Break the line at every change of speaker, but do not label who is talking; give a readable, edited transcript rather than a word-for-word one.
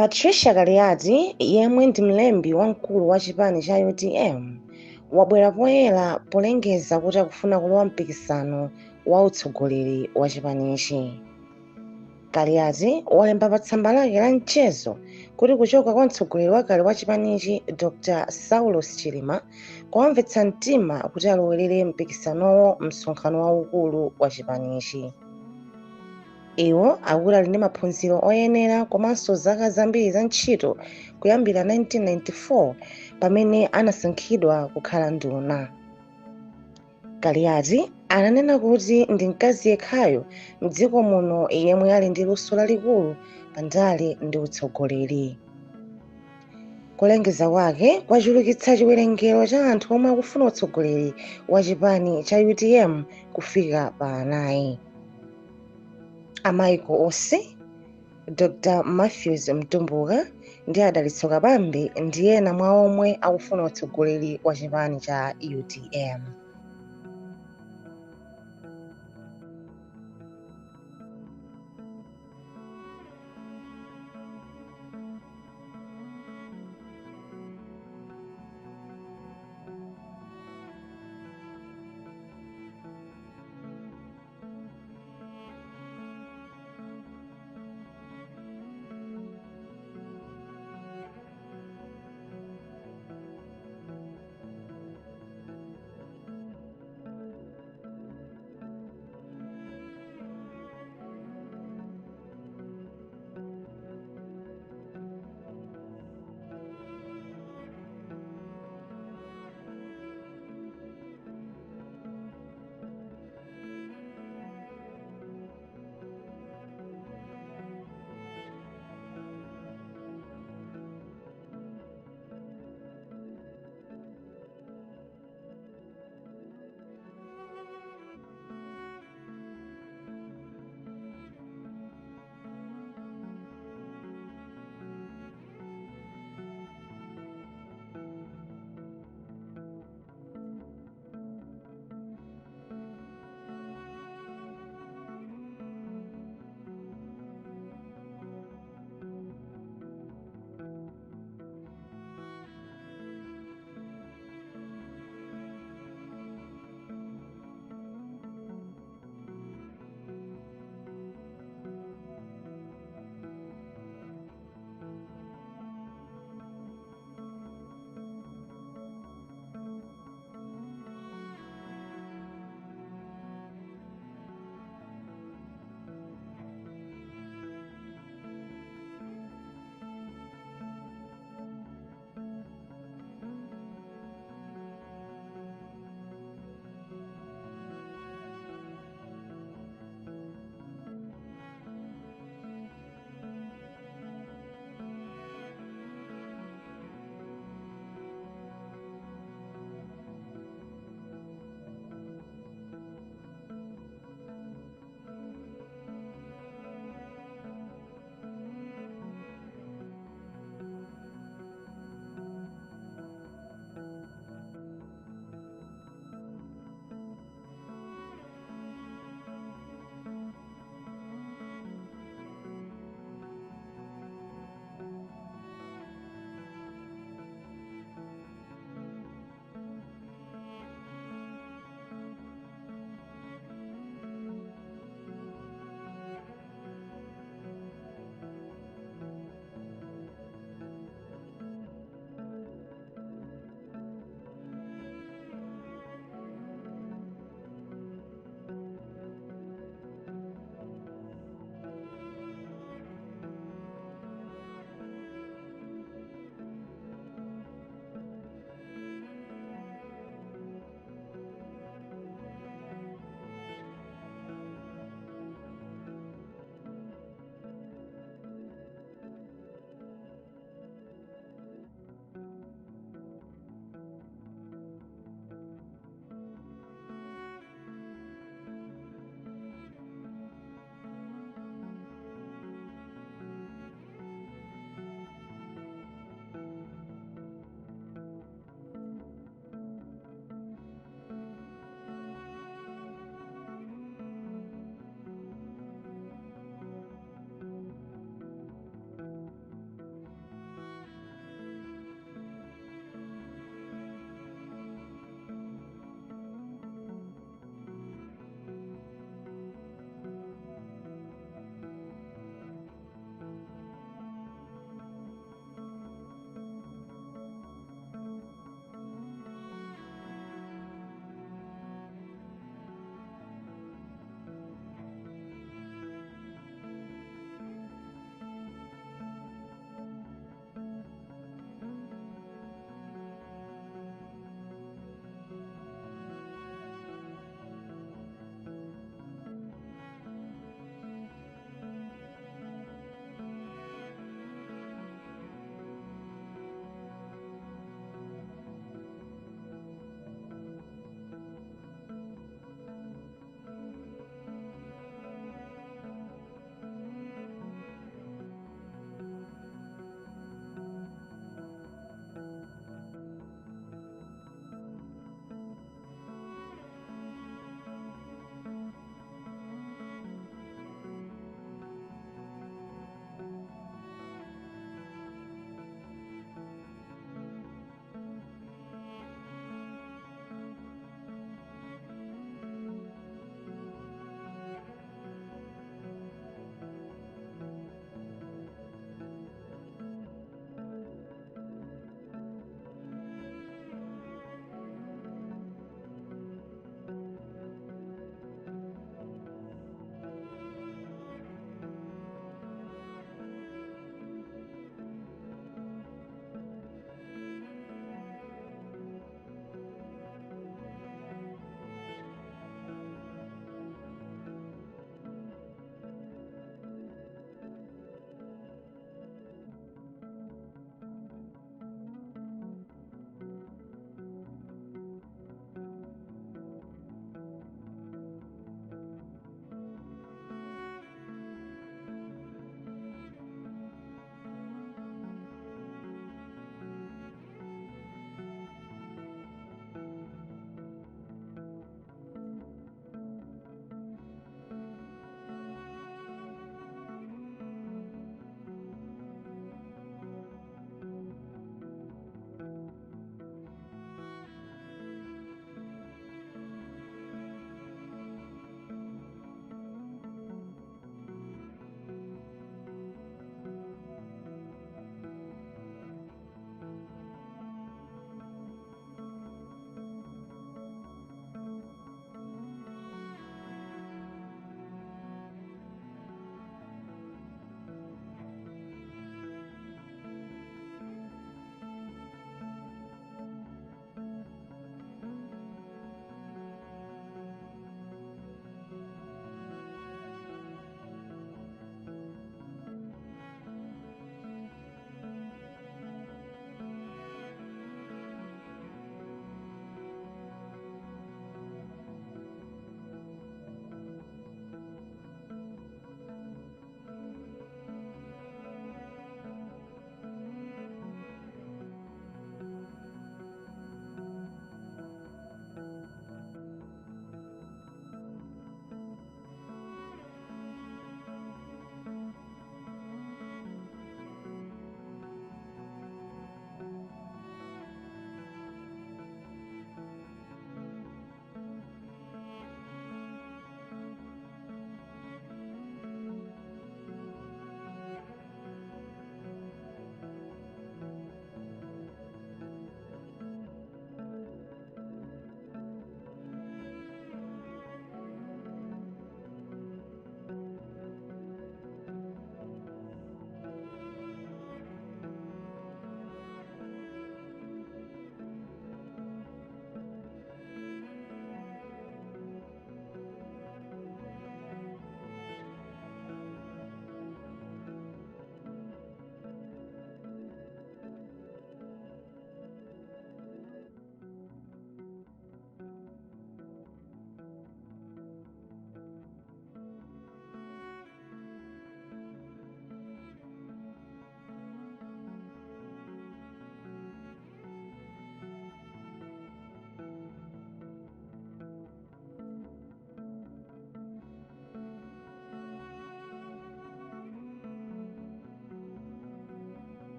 Patricia Galeazzi, yemwe ndi mlembi wamkulu wa chipani cha UDM, wabwera poyera polengeza kuti akufuna kulowa mpikisano wa utsogoleri wa chipanichi. Galeazzi walemba pa tsamba lake la mchezo kuti kuchoka kwa mtsogoleri wakale wa chipanichi Dr. Saulos Chilima kwamvetsa mtima kuti alowerere mpikisanowo msonkhano waukulu wa chipanichi. Iwo akuti ali ndi maphunziro oyenera komanso zaka zambiri za ntchito kuyambira 1994 pamene anasankhidwa kukhala nduna. Galeazzi ananena kuti ndi mkazi yekhayo m'dziko muno yemwe ali ndi luso lalikulu pa ndale ndi utsogoleri. Kulengeza kwake kwachulukitsa chiwerengero cha anthu omwe akufuna utsogoleri wa chipani cha UDM kufika pa 4. Amaiko onse, Dr. Matthews Mtumbuka ndi Adalitso Kapambi ndi ena mwa omwe akufuna utsogoleri wa chipani cha UDM.